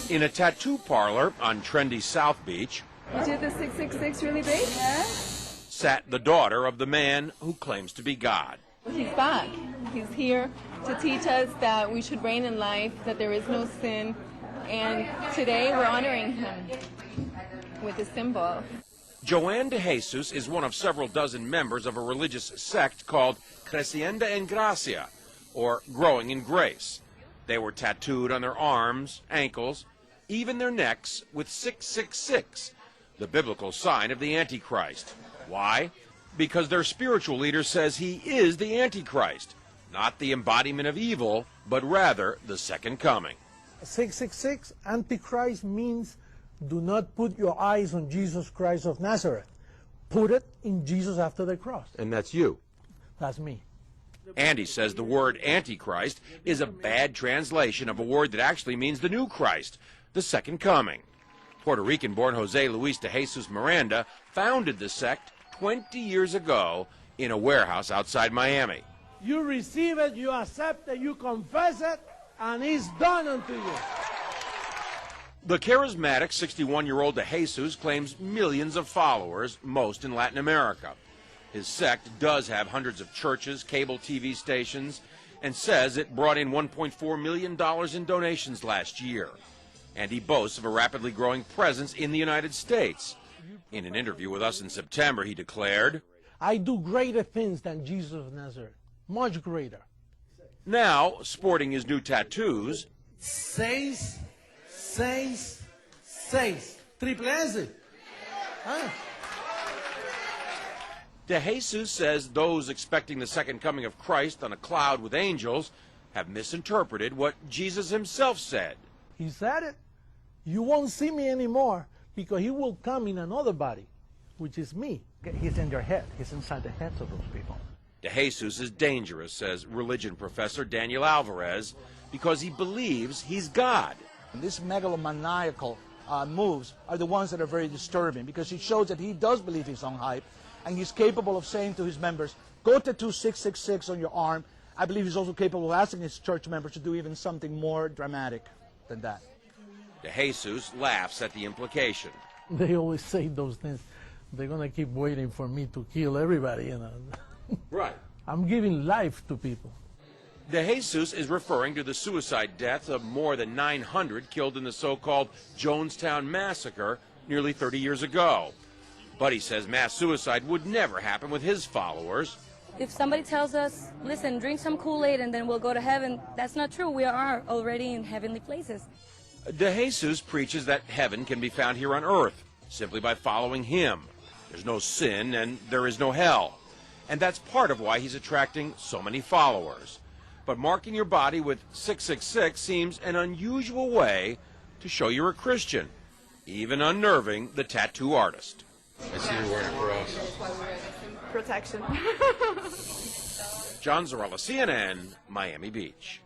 In a tattoo parlor on trendy South Beach, You did the 666 really big? Yeah. sat the daughter of the man who claims to be God. He's back. He's here to teach us that we should reign in life, that there is no sin, and today we're honoring him with a symbol. Joanne de Jesus is one of several dozen members of a religious sect called Creciendo en Gracia, or Growing in Grace. They were tattooed on their arms, ankles, even their necks with 666, the biblical sign of the Antichrist. Why? Because their spiritual leader says he is the Antichrist, not the embodiment of evil, but rather the second coming. 666, Antichrist, means do not put your eyes on Jesus Christ of Nazareth. Put it in Jesus after the cross. And that's you. That's me. Andy says the word Antichrist is a bad translation of a word that actually means the new Christ, the second coming. Puerto Rican-born Jose Luis de Jesus Miranda founded the sect 20 years ago in a warehouse outside Miami. You receive it, you accept it, you confess it, and it's done unto you. The charismatic 61-year-old de Jesus claims millions of followers, most in Latin America. His sect does have hundreds of churches, cable TV stations, and says it brought in $1.4 million in donations last year. And he boasts of a rapidly growing presence in the United States. In an interview with us in September, he declared, I do greater things than Jesus of Nazareth, much greater. Now, sporting his new tattoos, 6, 6, 6. Triple S. Huh? de Jesus says those expecting the second coming of Christ on a cloud with angels have misinterpreted what Jesus himself said. He said it. You won't see me anymore because he will come in another body, which is me. He's in their head. He's inside the heads of those people. De Jesus is dangerous, says religion professor Daniel Alvarez, because he believes he's God. These megalomaniacal moves are the ones that are very disturbing because it shows that he does believe his own hype and he's capable of saying to his members, go tattoo 666 on your arm. I believe he's also capable of asking his church members to do even something more dramatic than that. De Jesus laughs at the implication. They always say those things. They're going to keep waiting for me to kill everybody, you know. Right. I'm giving life to people. De Jesus is referring to the suicide deaths of more than 900 killed in the so-called Jonestown massacre nearly 30 years ago. But he says mass suicide would never happen with his followers. If somebody tells us, listen, drink some Kool-Aid and then we'll go to heaven, that's not true. We are already in heavenly places. De Jesus preaches that heaven can be found here on earth simply by following him. There's no sin and there is no hell. And that's part of why he's attracting so many followers. But marking your body with 666 seems an unusual way to show you're a Christian, even unnerving the tattoo artist. I see you're wearing a cross. Protection. John Zarella, CNN, Miami Beach.